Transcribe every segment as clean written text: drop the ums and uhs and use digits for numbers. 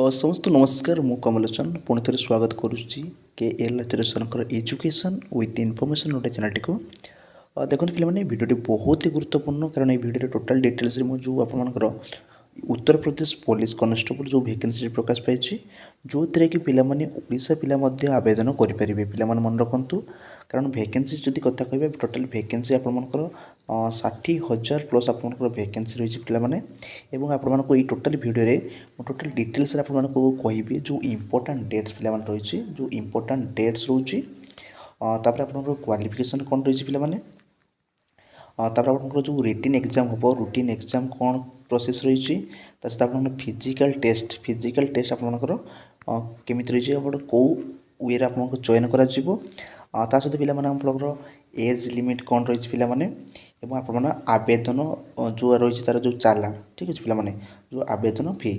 ସମସ୍ତ ନମସ୍କାର। ମୁଁ କମଲୋଚନ ପୁଣି ଥରେ ସ୍ୱାଗତ କରୁଛି କେ ଏଲ୍ ଏଚୁକେସନଙ୍କର ଏଜୁକେସନ୍ ୱିଥ୍ ଇନଫର୍ମେସନ୍ ଗୋଟେ ଚ୍ୟାନେଲଟିକୁ। ଦେଖନ୍ତୁ ପିଲାମାନେ, ଭିଡ଼ିଓଟି ବହୁତ ହି ଗୁରୁତ୍ୱପୂର୍ଣ୍ଣ, କାରଣ এই ଭିଡ଼ିଓରେ ଟୋଟାଲ୍ ଡିଟେଲ୍ସରେ ମୁଁ ଯେଉଁ ଆପଣଙ୍କର ଉତ୍ତରପ୍ରଦେଶ ପୋଲିସ କନେଷ୍ଟବଳ ଯେଉଁ ଭେକେନ୍ସି ପ୍ରକାଶ ପାଇଛି, ଯେଉଁଥିରେ କି ପିଲାମାନେ ଓଡ଼ିଶା ପିଲା ମଧ୍ୟ ଆବେଦନ କରିପାରିବେ। ପିଲାମାନେ ମନେ ରଖନ୍ତୁ, କାରଣ ଭେକେନ୍ସି ଯଦି କଥା କହିବେ, ଟୋଟାଲ୍ ଭେକେନ୍ସି ଆପଣଙ୍କର 60,000 ପ୍ଲସ୍ ଆପଣଙ୍କର ଭେକେନ୍ସି ରହିଛି ପିଲାମାନେ। ଏବଂ ଆପଣମାନଙ୍କୁ ଏଇ ଟୋଟାଲ୍ ଭିଡ଼ିଓରେ ମୁଁ ଟୋଟାଲ୍ ଡିଟେଲ୍ସରେ ଆପଣମାନଙ୍କୁ କହିବି ଯେଉଁ ଇମ୍ପୋର୍ଟାଣ୍ଟ ଡେଟ୍ସ ପିଲାମାନେ ରହିଛି, ଯେଉଁ ଇମ୍ପୋର୍ଟାଣ୍ଟ ଡେଟ୍ସ ରହୁଛି, ତାପରେ ଆପଣଙ୍କର କ୍ୱାଲିଫିକେସନ୍ କ'ଣ ରହିଛି ପିଲାମାନେ, ତାପରେ ଆପଣଙ୍କର ଯେଉଁ ରିଟିନ୍ ଏକ୍ଜାମ୍ ହେବ, ରୁଟିନ୍ ଏକ୍ଜାମ୍ କ'ଣ ପ୍ରୋସେସ୍ ରହିଛି, ତା ସହିତ ଆପଣଙ୍କର ଫିଜିକାଲ୍ ଟେଷ୍ଟ ଆପଣଙ୍କର କେମିତି ରହିଛି, ଆପଣ କେଉଁ ୱେରେ ଆପଣଙ୍କୁ ଚୟନ କରାଯିବ, ତା ସହିତ ପିଲାମାନେ ଆପଣଙ୍କର ଏଜ୍ ଲିମିଟ୍ କ'ଣ ରହିଛି ପିଲାମାନେ, ଏବଂ ଆପଣମାନେ ଆବେଦନ ଯେଉଁ ରହିଛି ତା'ର ଯେଉଁ ଚାଲାଣ, ଠିକ୍ ଅଛି ପିଲାମାନେ, ଯେଉଁ ଆବେଦନ ଫି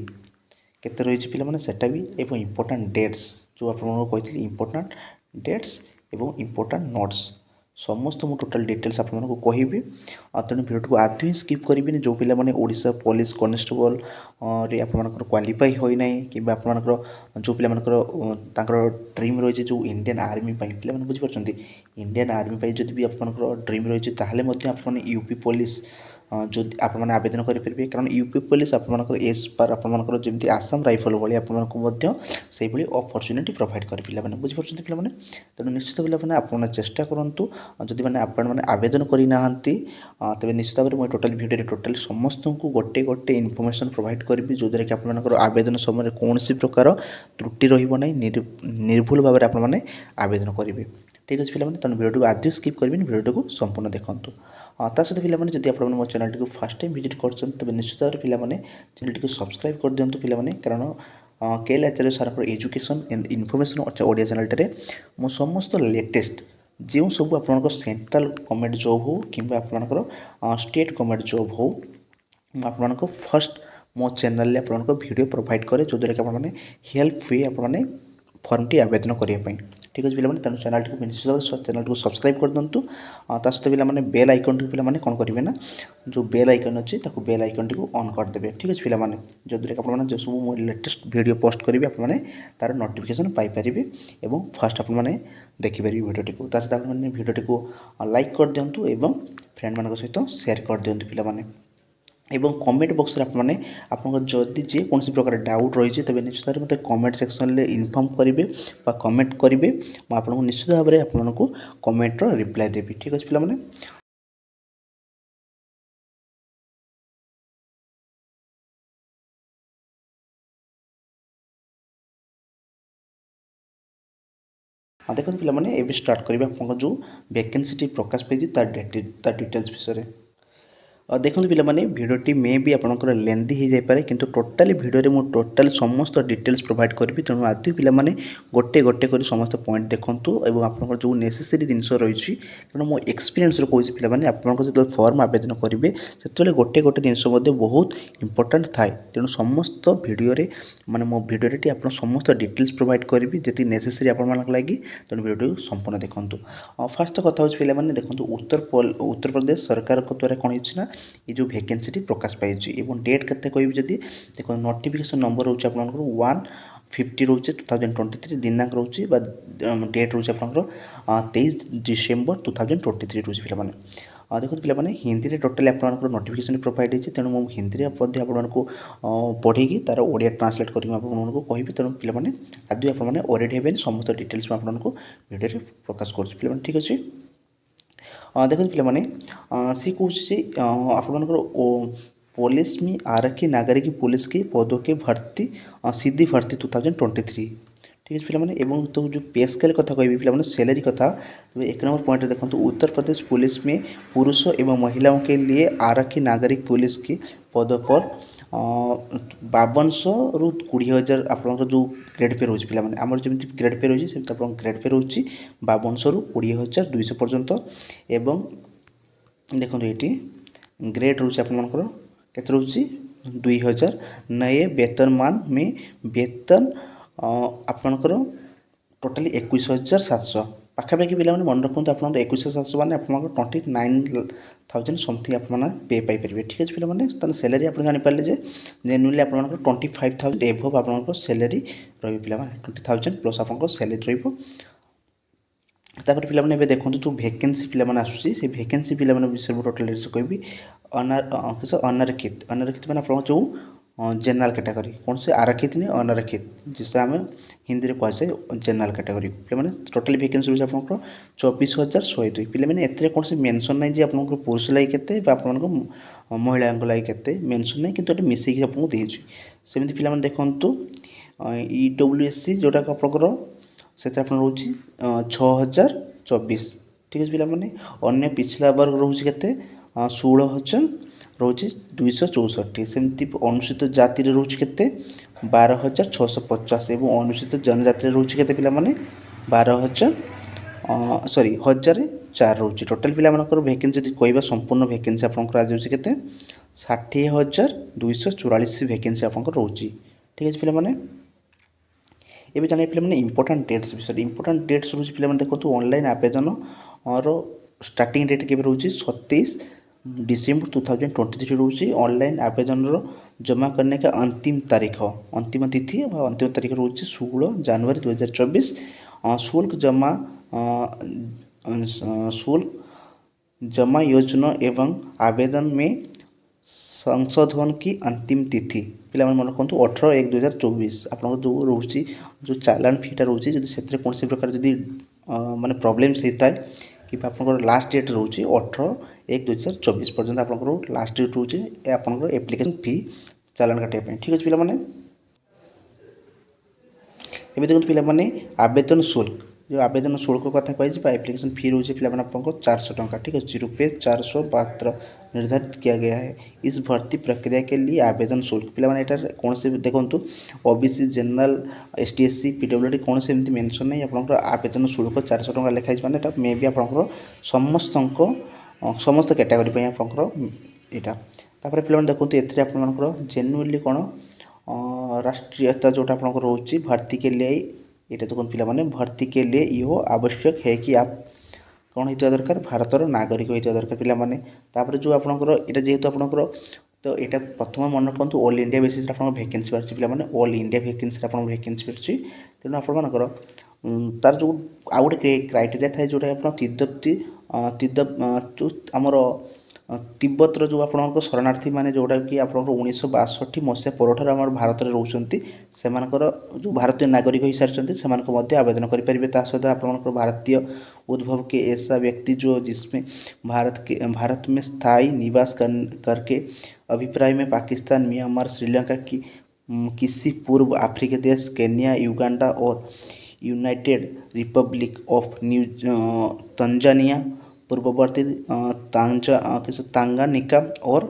କେତେ ରହିଛି ପିଲାମାନେ ସେଟା ବି, ଏବଂ ଇମ୍ପୋର୍ଟାଣ୍ଟ ଡେଟ୍ସ ଯେଉଁ ଆପଣଙ୍କୁ କହିଥିଲି, ଇମ୍ପୋର୍ଟାଣ୍ଟ ଡେଟ୍ସ ଏବଂ ଇମ୍ପୋର୍ଟାଣ୍ଟ ନୋଟ୍ସ ସମସ୍ତ ମୁଁ ଟୋଟାଲ୍ ଡିଟେଲ୍ସ ଆପଣମାନଙ୍କୁ କହିବି। ତେଣୁ ଭିଡ଼ିଓଟିକୁ ଆଦୌ ହିଁ ସ୍କିପ୍ କରିବେନି। ଯେଉଁ ପିଲାମାନେ ଓଡ଼ିଶା ପୋଲିସ କନେଷ୍ଟବଲରେ ଆପଣଙ୍କର କ୍ୱାଲିଫାଇ ହୋଇନାହିଁ, କିମ୍ବା ଆପଣଙ୍କର ଯେଉଁ ପିଲାମାନଙ୍କର ତାଙ୍କର ଡ୍ରିମ୍ ରହିଛି ଯେଉଁ ଇଣ୍ଡିଆନ୍ ଆର୍ମି ପାଇଁ, ପିଲାମାନେ ବୁଝିପାରୁଛନ୍ତି, ଇଣ୍ଡିଆନ୍ ଆର୍ମି ପାଇଁ ଯଦି ବି ଆପଣଙ୍କର ଡ୍ରିମ୍ ରହିଛି, ତାହେଲେ ମଧ୍ୟ ଆପଣମାନେ ୟୁପି ପୋଲିସ ଯଦି ଆପଣମାନେ ଆବେଦନ କରିପାରିବେ। କାରଣ ୟୁପି ପୋଲିସ ଆପଣମାନଙ୍କର ଏସ୍ ପାର୍ ଆପଣମାନଙ୍କର ଯେମିତି ଆସାମ ରାଇଫଲ ଭଳି ଆପଣମାନଙ୍କୁ ମଧ୍ୟ ସେଇଭଳି ଅପରଚ୍ୟୁନିଟି ପ୍ରୋଭାଇଡ଼ କରେ। ପିଲାମାନେ ବୁଝିପାରୁଛନ୍ତି ପିଲାମାନେ, ତେଣୁ ନିଶ୍ଚିତ ପିଲାମାନେ ଆପଣମାନେ ଚେଷ୍ଟା କରନ୍ତୁ। ଯଦି ମାନେ ଆପଣମାନେ ଆବେଦନ କରିନାହାନ୍ତି, ତେବେ ନିଶ୍ଚିତ ଭାବରେ ମୁଁ ଟୋଟାଲ୍ ଭିଡ଼ିଓରେ ଟୋଟାଲ୍ ସମସ୍ତଙ୍କୁ ଗୋଟେ ଗୋଟେ ଇନଫର୍ମେସନ୍ ପ୍ରୋଭାଇଡ଼ କରିବି, ଯେଉଁଦ୍ୱାରା କି ଆପଣମାନଙ୍କର ଆବେଦନ ସମୟରେ କୌଣସି ପ୍ରକାର ତ୍ରୁଟି ରହିବ ନାହିଁ, ନିର୍ଭୁଲ ଭାବରେ ଆପଣମାନେ ଆବେଦନ କରିବେ। ଠିକ୍ ଅଛି ପିଲାମାନେ, ତେଣୁ ଭିଡ଼ିଓଟିକୁ ଆଦୌ ସ୍କିପ୍ କରିବେନି, ଭିଡ଼ିଓଟିକୁ ସମ୍ପୂର୍ଣ୍ଣ ଦେଖନ୍ତୁ। ତା ସହିତ ପିଲାମାନେ, ଯଦି ଆପଣମାନେ ମୋ ଚ୍ୟାନେଲଟିକୁ ଫାର୍ଷ୍ଟ ଟାଇମ୍ ଭିଜିଟ୍ କରୁଛନ୍ତି, ତେବେ ନିଶ୍ଚିତ ଭାବରେ ପିଲାମାନେ ଚ୍ୟାନେଲଟିକୁ ସବସ୍କ୍ରାଇବ୍ କରିଦିଅନ୍ତୁ ପିଲାମାନେ। କାରଣ କେଏଲ୍ ଆଚାର୍ଯ୍ୟ ସାର୍ଙ୍କର ଏଜୁକେସନ୍ ଆଣ୍ଡ ଇନଫର୍ମେସନ୍ ଓଡ଼ିଆ ଚ୍ୟାନେଲଟାରେ ମୁଁ ସମସ୍ତ ଲେଟେଷ୍ଟ ଯେଉଁ ସବୁ ଆପଣଙ୍କର ସେଣ୍ଟ୍ରାଲ୍ ଗଭର୍ଣ୍ଣମେଣ୍ଟ ଜବ୍ ହେଉ କିମ୍ବା ଆପଣଙ୍କର ଷ୍ଟେଟ୍ ଗଭର୍ଣ୍ଣମେଣ୍ଟ ଜବ୍ ହେଉ, ମୁଁ ଆପଣଙ୍କ ଫାର୍ଷ୍ଟ ମୋ ଚ୍ୟାନେଲରେ ଆପଣଙ୍କ ଭିଡ଼ିଓ ପ୍ରୋଭାଇଡ଼ କରେ, ଯେଉଁଦ୍ୱାରା କି ଆପଣମାନେ ହେଲ୍ପ ହୁଏ ଆପଣମାନେ ଫର୍ମଟି ଆବେଦନ କରିବା ପାଇଁ। ଠିକ୍ ଅଛି ପିଲାମାନେ, ତେଣୁ ଚ୍ୟାନେଲଟିକୁ ନିଶ୍ଚିତ ଚ୍ୟାନେଲଟିକୁ ସବସ୍କ୍ରାଇବ୍ କରିଦିଅନ୍ତୁ। ତା ସହିତ ପିଲାମାନେ ବେଲ୍ ଆଇକନ୍ଟିକୁ ପିଲାମାନେ କ'ଣ କରିବେ ନା, ଯେଉଁ ବେଲ୍ ଆଇକନ୍ ଅଛି ତାକୁ ବେଲ୍ ଆଇକନ୍ଟିକୁ ଅନ୍ କରିଦେବେ। ଠିକ୍ ଅଛି ପିଲାମାନେ, ଯଦ୍ୱାରା କି ଆପଣମାନେ ଯେଉଁ ସବୁ ମୁଁ ଲେଟେଷ୍ଟ ଭିଡ଼ିଓ ପୋଷ୍ଟ କରିବି, ଆପଣମାନେ ତା'ର ନୋଟିଫିକେସନ୍ ପାଇପାରିବେ ଏବଂ ଫାର୍ଷ୍ଟ ଆପଣମାନେ ଦେଖିପାରିବେ ଭିଡ଼ିଓଟିକୁ। ତା ସହିତ ଆପଣମାନେ ଭିଡ଼ିଓଟିକୁ ଲାଇକ୍ କରିଦିଅନ୍ତୁ ଏବଂ ଫ୍ରେଣ୍ଡମାନଙ୍କ ସହିତ ସେୟାର କରିଦିଅନ୍ତୁ ପିଲାମାନେ। ଏବଂ କମେଣ୍ଟ ବକ୍ସରେ ଆପଣମାନେ ଆପଣଙ୍କ ଯଦି ଯେକୌଣସି ପ୍ରକାର ଡାଉଟ୍ ରହିଛି, ତେବେ ନିଶ୍ଚିତ ଭାବରେ ମୋତେ କମେଣ୍ଟ ସେକ୍ସନରେ ଇନଫର୍ମ କରିବେ ବା କମେଣ୍ଟ କରିବେ। ମୁଁ ଆପଣଙ୍କୁ ନିଶ୍ଚିତ ଭାବରେ ଆପଣଙ୍କୁ କମେଣ୍ଟର ରିପ୍ଲାଏ ଦେବି। ଠିକ୍ ଅଛି ପିଲାମାନେ। ଦେଖନ୍ତୁ ପିଲାମାନେ, ଏବେ ଷ୍ଟାର୍ଟ କରିବା ଆପଣଙ୍କ ଯେଉଁ ଭେକେନ୍ସିଟି ପ୍ରକାଶ ପାଇଛି ତା ଡିଟେଲ୍ସ ବିଷୟରେ। ଦେଖନ୍ତୁ ପିଲାମାନେ, ଭିଡ଼ିଓଟି ମେ ବି ଆପଣଙ୍କର ଲେନ୍ଦି ହୋଇଯାଇପାରେ, କିନ୍ତୁ ଟୋଟାଲି ଭିଡ଼ିଓରେ ମୁଁ ଟୋଟାଲି ସମସ୍ତ ଡିଟେଲ୍ସ ପ୍ରୋଭାଇଡ଼ କରିବି। ତେଣୁ ଆଦୌ ପିଲାମାନେ ଗୋଟେ ଗୋଟେ କରି ସମସ୍ତ ପଏଣ୍ଟ ଦେଖନ୍ତୁ ଏବଂ ଆପଣଙ୍କର ଯେଉଁ ନେସେସରି ଜିନିଷ ରହିଛି, କାରଣ ମୋ ଏକ୍ସପିରିଏନ୍ସରୁ କହୁଛି ପିଲାମାନେ, ଆପଣଙ୍କ ଯେତେବେଳେ ଫର୍ମ ଆବେଦନ କରିବେ, ସେତେବେଳେ ଗୋଟେ ଗୋଟେ ଜିନିଷ ମଧ୍ୟ ବହୁତ ଇମ୍ପୋର୍ଟାଣ୍ଟ ଥାଏ। ତେଣୁ ସମସ୍ତ ଭିଡ଼ିଓରେ ମାନେ ମୋ ଭିଡ଼ିଓରେ ଆପଣ ସମସ୍ତ ଡିଟେଲ୍ସ ପ୍ରୋଭାଇଡ଼ କରିବି, ଯେତିକି ନେସେସରି ଆପଣମାନଙ୍କ ଲାଗି। ତେଣୁ ଭିଡ଼ିଓଟିକୁ ସମ୍ପୂର୍ଣ୍ଣ ଦେଖନ୍ତୁ। ଫାର୍ଷ୍ଟ କଥା ହେଉଛି ପିଲାମାନେ, ଦେଖନ୍ତୁ ଉତ୍ତରପ୍ରଦେଶ ସରକାରଙ୍କ ଦ୍ୱାରା କ'ଣ ହେଇଛି ନା, ये जो भैकेंसी प्रकाश पाई और डेट के कह देखो नोटिफिकेशन नंबर रोचे आपंकर 150 रोचे 2023 दिनांक रोचे डेट रोचे आप 23 डिसेम्बर 2023 रोचे पे। देखो पे हिंदी में टोटाली आप नोटिफिकेशन प्रोवाइड होती, तेणु मुझे हिंदी में आपको पढ़े तार ओडिया ट्रांसलेट करके आपको कहि। तेणु पे आदि आपने ओरिएंट हे समस्त डिटेल्स आपको वीडियो प्रकाश कर। ठीक अच्छे, देखो पे सी कौन आपंकर पुलिस में आरक्षी नागरिक पुलिस की पदों के भर्ती सीधी भर्ती 2023। ठीक है पे। तो जो पे स्केल कथा कह पे सैलरी कथा, तो 1 नंबर पॉइंट देखो उत्तर प्रदेश पुलिस में पुरुषों एवं महिलाओं के लिए आरक्षी नागरिक पुलिस की पद पर 5200 रु 20,000 आपंकर जो ग्रेड पे रोचे पे आमर जमी ग्रेड पे रोचे आप ग्रेड पे रोचे 5200 रु 20,200 पर्यंत। एवं देखो ये ग्रेड रोचे आपंकर के रोचे 2000 नए वेतनमान में वेतन आपंकर टोटाली 21,700। ପାଖାପାଖି ପିଲାମାନେ ମନେ ରଖନ୍ତୁ ଆପଣଙ୍କର 21,700 ମାନେ ଆପଣଙ୍କର 29,000 ସମଥିଙ୍ଗ ଆପଣମାନେ ପେ ପାଇପାରିବେ। ଠିକ୍ ଅଛି ପିଲାମାନେ, ତାହେଲେ ସ୍ୟାଲେରୀ ଆପଣ ଜାଣିପାରିଲେ ଯେ ଜେନୁଆଲି ଆପଣଙ୍କର 25,000 ଏଭଭ୍ ଆପଣଙ୍କର ସ୍ୟାଲେରୀ ରହିବ ପିଲାମାନେ, 20,000 ପ୍ଲସ୍ ଆପଣଙ୍କର ସ୍ୟାଲେରୀ ରହିବ। ତାପରେ ପିଲାମାନେ ଏବେ ଦେଖନ୍ତୁ ଯେଉଁ ଭେକେନ୍ସି ପିଲାମାନେ ଆସୁଛି ସେ ଭେକେନ୍ସି ପିଲାମାନଙ୍କ ବିଷୟରେ ମୁଁ ଟୋଟାଲ ଡିଟେଲ୍ସ କହିବି। अनारक्षित ମାନେ ଆପଣଙ୍କ ଯେଉଁ जेनरल कैटेगरी कौन से आरक्षित नहीं अनारक्षित जिसे आम हिंदी में कहुए जेनरल कैटेगरी पे टोटाल भैकेंसी रही है आपको 24,102 पे एत कौन से मेनसन ना आप पुरुष लगे के महिला लगे मेनसन ना कि मिसेक आपको देती सेमती पे देखूँ EWSC जोटा आपंकर से रोचे 6,024 ठीक है पे अन्य पिछला वर्ग रोचे के 16,000 रोचे 264 सेमती अनुसूचित जाति रोचे के 12,650 और अनुसूचित जनजाति रोचे के पे 1,004 रोचे टोटाल पे भैकेंसी कहवा संपूर्ण भैकेंसी आपंकर आज के 60,244 भैकेंसी आप रोचे ठीक है पे ये जाने पे इंपोर्टाट डेट्स विषय इंपोर्टाट डेट्स रोज पे देखो ऑनलाइन आवेदन और स्टार्टिंग डेट के रोचे 27 डिसेम्बर 2023 रोचे ऑनलाइन आवेदन जमा करने का अंतिम तिथि अंतिम तारीख रोचे 16 जनवरी 2024 शुल्क जमा योजना एवं आवेदन में संशोधन की अंतिम तिथि पे मन रखु 18/1/2024 आप जो रोचे जो चालान फीटा रोचे जो कौन से प्रकार जदि माने प्रॉब्लम्स होता है कि आपंकर लास्ट डेट रोचे 18/1/2024 पर्यटन आपंकर लास्ट डेट रोचे आपंकर एप्लिकेशन फी चालान काटापी ठीक अच्छे पे ये देखो पे आवेदन शुल्क जो आवेदन शुल्क कथा कही एप्लिकेशन फी रोचे पे आपको 400 टंका ठीक है ₹472 निर्धारित किया गया है इस भर्ती प्रक्रिया के लिए आवेदन शुल्क पे यहाँ कौन से देखूँ OBC general ST SC PWD कौन से एमती मेंशन नहीं आपंकर आवेदन शुल्क 400 टंका लिखाई मैंने मे भी आपंकर समस्त कैटेगरी आपंकर यहाँ पे देखो ये आपंकर जेन्युइनली कौन राष्ट्रीयता जोटा आपंकर रोचे भर्ती के लिए ये देखो पे भर्ती के लिए यह आवश्यक है कि आप कौन होता दरकार भारतर नागरिक होता दरकार पे जो आपंकर यहाँ जेहेतु आपंकर तो यहाँ प्रथम मन रखु ऑल इंडिया बेसिस आप भैकेंसी बाहर पे ऑल इंडिया भैकेंसी आप भैकेंसी बाहर तेणु आपर तार जो आउ गए क्राइटेरिया थाए जोटा जो आमर तिब्बतर जो आप शरणार्थी मैंने जोटा कि आप 1962 मसीहा पर आम भारत में रोचे से जो भारतीय नागरिक हो सारी से आवेदन करेंगे सहित आप भारतीय उद्भव के ऐसा व्यक्ति जो जिसमें भारत में स्थायी निवास करके अभिप्राय में पाकिस्तान म्यांमार श्रीलंका की किसी पूर्व अफ्रीकी देश केन्या युगांडा और यूनाइटेड रिपब्लिक ऑफ तंजानिया पूर्ववर्ती तांगानिका और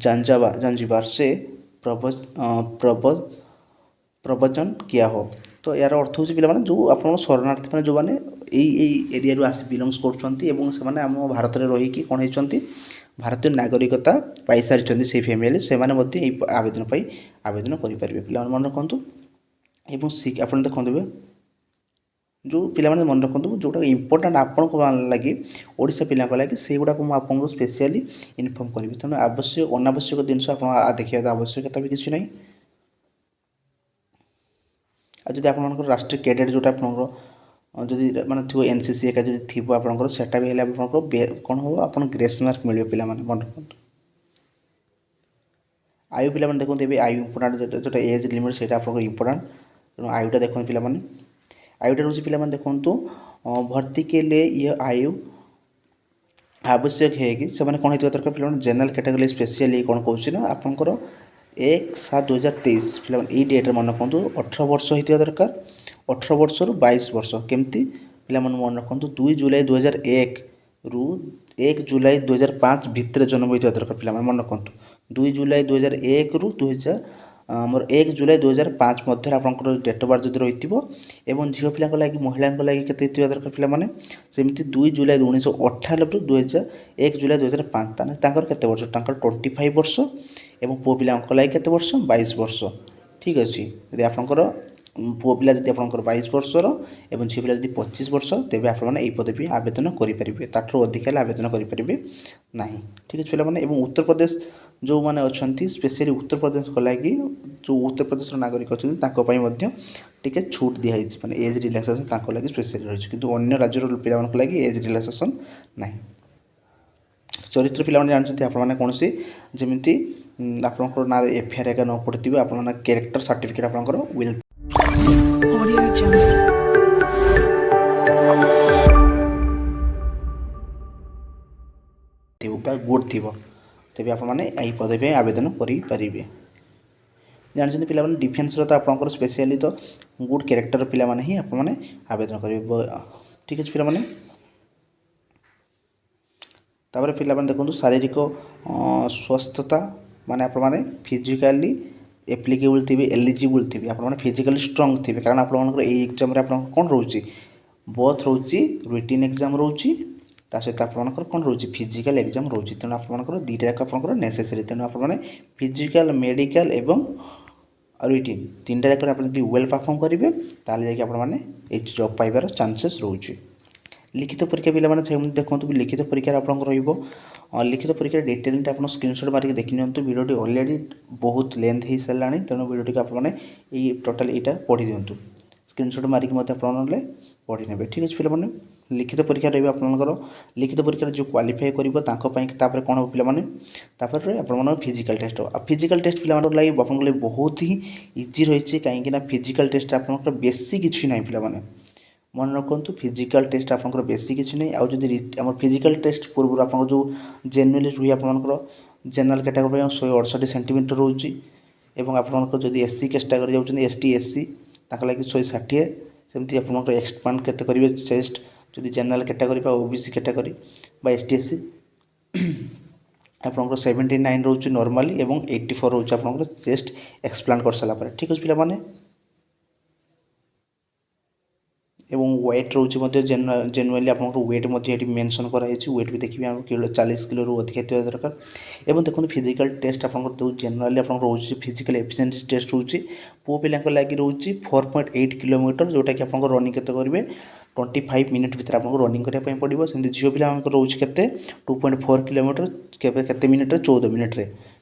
जांजिबार से प्रवचन किया हो तो यार अर्थ हो पे जो आप शरणार्थी मैंने जो मैंने एरिया आसी बिलंग्स कर आम भारत में रहीकि कौन होती भारतीय नागरिकता पाई सारी से फैमिली से आवेदन आवेदन करेंगे पे मन रखु आप देखते जो पिला मन रखु जोटा इंपोर्टाट आपण लगे ओडिशा पिला लगे से गुड़ाक आपको स्पेशली इनफर्म करी तेणु आवश्यक अनावश्यक जिन देखा आवश्यकता भी किसी ना आज आप राष्ट्रीय कैडेट जोटा आप जदि माने थो NCC एका जदि थी आपंकर सेटा भी कौन हम आप ग्रेस मार्क मिले पे मन रखु आयु पे देखते ये आयु इंपोर्टाट जोटा एज लिमिट से आप इंपोर्टाट तेणु आयुटा देखते पे आयुटा रोचे पे देखो भर्ती के लिए यह आयु आवश्यक है कि से कौन होता दरकार पे जनरल कैटेगरी स्पेशली कौन कहना आपंकर 1/7/2023 पे यही डेट्रे मन रखु 18 वर्ष होता दरकार 18 वर्ष रु 22 वर्ष केमती पे मन रखु 2 जुलाई 2001 रु 1 जुलाई 2005 भितर जन्म होता दरकार पे मन रखु 2 जुलाई 2001 रु 2000 1 जुलाई 2005 मध्य आपंकर डेट ऑफ बर्थ जब रही है झील पिला लगे महिला लगे के दरकार पे सेमती 2 जुलाई 1998 रु 1 जुलाई 2005 के वर्ष 25 वर्ष और पुओ पिला लगे के वर्ष 22 वर्ष ठीक अच्छे यदि आपंकर पुओ पिला जदि आपंकर 22 वर्षर और झील पिला जदि 25 वर्ष तेज आपने पदवी आवेदन करेंगे ताठू अधिक आवेदन करेंगे ना। ठीक है पिला उत्तर प्रदेश जो मैंने अच्छा स्पेशली उत्तर प्रदेश को लगी जो उत्तर प्रदेश नागरिक अच्छा टी छूट दिखाई मैंने एज रिलैक्सेशन लगी स्पेशली रही कि अन्य राज्यर पिला लगी एज रिलैक्सेशन ना। चरित्र पिला जानते आपने कौन सी जमी आपंकर ना एफआईआर एका न पड़े आप कैरेक्टर सर्टिफिकेट आपंकर विल गुड थी तेज आपने यही पदवी आवेदन करेंगे। जानते पिला डिफेन्स तो आपंकर स्पेशली तो गुड कैरेक्टर पिला ही आपने आवेदन करेंगे। ठीक है पिला तापर पिला देखो शारीरिक स्वस्थता माने आपने फिजिकाली एप्लिकेबल थे एलिजिबल थे आपने फिजिकाली स्ट्रंग थे कारण आप एग्जाम कौन रोचे बोथ रोचे रिटन एग्जाम रोचे ता सहित आपंकर कौन रोचे फिजिकल एग्जाम रोचे तेणु आपंकर दुईटा जाक आपंकर नेसेसरी तेणु आपने फिजिकल मेडिकल एवं रिटन तीन जाक आप वेल परफॉर्म करेंगे ताले जाके जॉब पाइबार चांसेस रोचे। लिखित परीक्षा पिला देखो लिखित परीक्षा आपको लिखित परीक्षा डिटेल आप स्क्रीनशॉट मारिक देखी नि भिडियो ऑलरेडी बहुत लेंथ हो सारा तेणु भिडियो आपने टोटाल यहाँ पढ़ी दिंतु स्क्रीनशॉट मारिक आपने पढ़ी ने। ठीक अच्छे पिला लिखित परीक्षा रही आपंकर लिखित परीक्षा जो क्वालिफाई कर कौन हम पाने आप फिजिकल टेस्ट हो फिजिकल टेस्ट पिला लगे आपको बहुत ही इजी रही कहीं फिजिकल टेस्ट आप बेसी किसी ना पिला मन रखु फिजिकल टेस्ट आपंकर बेसी किसी नहीं आउ जदि आम फिजिकल टेस्ट पूर्व आप जो जेनुअली रुहे आपंकर जेनराल कैटेगोरी 168 सेंटीमीटर रोचे और आपंकर जब एससी कैटेगोरी जाऊँच एसटी एससी लगे 160 सेमती आप एक्सपांड केते करेंगे चेस्ट जदि general category OBC category ST SC आपंकर 79 रोचे नॉर्मली और 84 रोचे आपंकर चेस्ट एक्सप्लांड कर सारापर। ठीक अच्छे पिला एवं वेट रोचे जेनुअली आप वेट मेंशन कराई वेट भी देखिए आप 40 किलो रू अधिक होगा दरकार। एवं देखो फिजिकल टेस्ट आप जेनुअली आप रोचे फिजिकल एफिशिएंसी टेस्ट रोचे पुओ पिला लगी रोचे 4.8 किलोमीटर जोटा कि आप रनिंग केते करेंगे 25 मिनिट भितर आपको रनिंग करने पड़ो सेमती झील पिला रोचे के 2.4 किलोमीटर के मिनिट 14 मिनिट।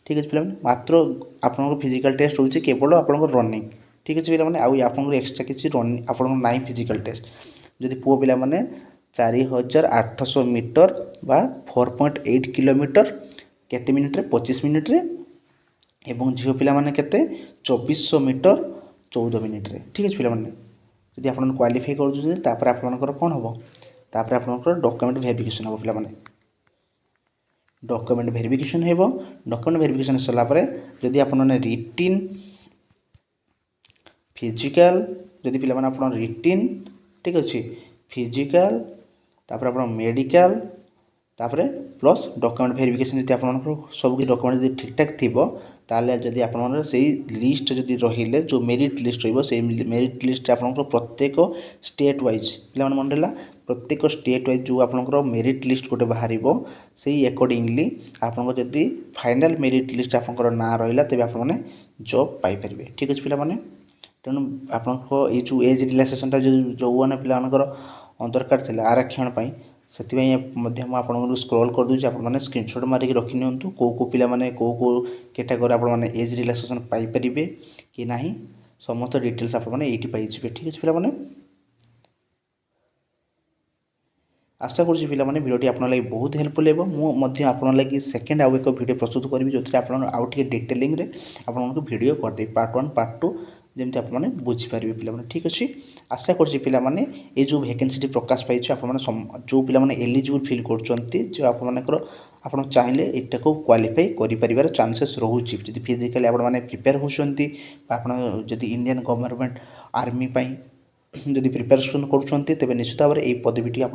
ठीक अच्छे पिला मात्र आप फिजिकल टेस्ट रोचे केवल आप रनिंग। ठीक अच्छे पिला आप एक्सट्रा किसी रनिंग आप ना फिजिकल टेस्ट जदि पुओ पिला 4800 मीटर बा 4.8 किलोमीटर केते मिनिट 25 मिनिट रे एवं झील पिला के 2400 मीटर 14 मिनिट रे। ठीक अच्छे पिला जदि आप क्वालिफाई कर आपंकर कौन हम तापर आपंकर डॉक्यूमेंट वेरिफिकेशन हम पिला डॉक्यूमेंट वेरिफिकेशन हो डॉक्यूमेंट वेरिफिकेशन सलापर जदि आपने रिटिन फिजिकल जदि पिला आप रिटिन ठीक अच्छे फिजिकल तापर आप मेडिकल तापर प्लस डॉक्यूमेंट वेरिफिकेशन जब आप सब किसी डॉक्यूमेंट जब ठीक ठाक थी ताले जदि आप लिस्ट जदि रही जो मेरिट लिस्ट रही मेरिट लिस्ट आप प्रत्येक स्टेट वाइज पिला मन रहा प्रत्येक स्टेट वाइज जो आपंकर मेरिट लिस्ट गोटे बाहर से अकॉर्डिंगली आपको जदि फाइनाल मेरिट लिस्ट आपंकर ना रहा तेज आपने जॉब पाइपर। ठीक अच्छे पिला तेणु आपको ये जो एज रिलैक्सेशन जो मैंने पिलाकर दरकार थी आरक्षण से आपको स्क्रॉल कर दूसरी आपने स्क्रीनशॉट मारिक रखी नियंतु को पिला को कैटेगरी आप एज रिलैक्सेशन पाइपर कि ना समस्त डिटेल्स आपने ये पाइबे। ठीक अच्छे पिला आशा करुँच पिला भिडियोटी आप बहुत हेल्पफुल है मुझे आपन लगी सेकेंड आउ एक भिडियो प्रस्तुत करी जो आप आउ टे डिटेलिंग आपको भिडियो करदे पार्ट 1 पार्ट 2 जमी आपने बुझीपारे पिला। ठीक अच्छे आशा करुँच पिला ये जो वैकेंसी प्रकाश पाई आप जो पिला एलिजिबल फिल कर आप चाहिए यहाँ को क्वालिफाई कर चांसेस रोचे जब फिजिकली आपने प्रिपेयर होती इंडियन गवर्नमेंट आर्मी जदि प्रिपेरेसन करुँच तेज निश्चित भाव में ये पदवीटी आप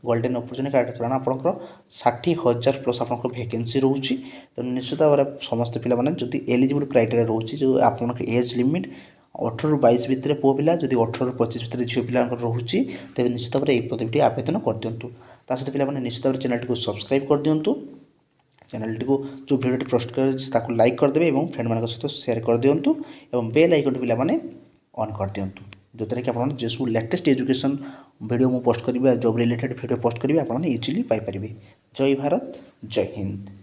गोल्डेन अपॉर्चुनिटी कारण आपंकर 60,000 प्लस आप वैकेंसी रोचे तो निश्चित भाव में समस्त पिला जदि एलिजिबल क्राइटेरिया रोचे जो आप एज लिमिट 18 ରୁ 22 भितर पुओ पिला जदि 18 ରୁ 25 भितर झील पिला रोचे तेज निश्चित भाव में ये पदवीटी आवेदन कर दिंतु सहित पिला निश्चित भाव चैनल को सब्सक्राइब कर दिंतु चैनल को जो भिडियो प्रस्तुत कर लाइक करदे और फ्रेंड मान सहित शेयर कर दिंतु और बेल आइकन पिला ଅନ୍ କରିଦିଅନ୍ତୁ, ଯେଉଁଥିରେ କି ଆପଣମାନେ ଯେ ସବୁ ଲେଟେଷ୍ଟ ଏଜୁକେସନ୍ ଭିଡ଼ିଓ ମୁଁ ପୋଷ୍ଟ କରିବି, ଜବ୍ ରିଲେଟେଡ଼ ଭିଡ଼ିଓ ପୋଷ୍ଟ କରିବି, ଆପଣମାନେ ଇଜିଲି ପାଇପାରିବେ। ଜୟ ଭାରତ, ଜୟ ହିନ୍ଦ।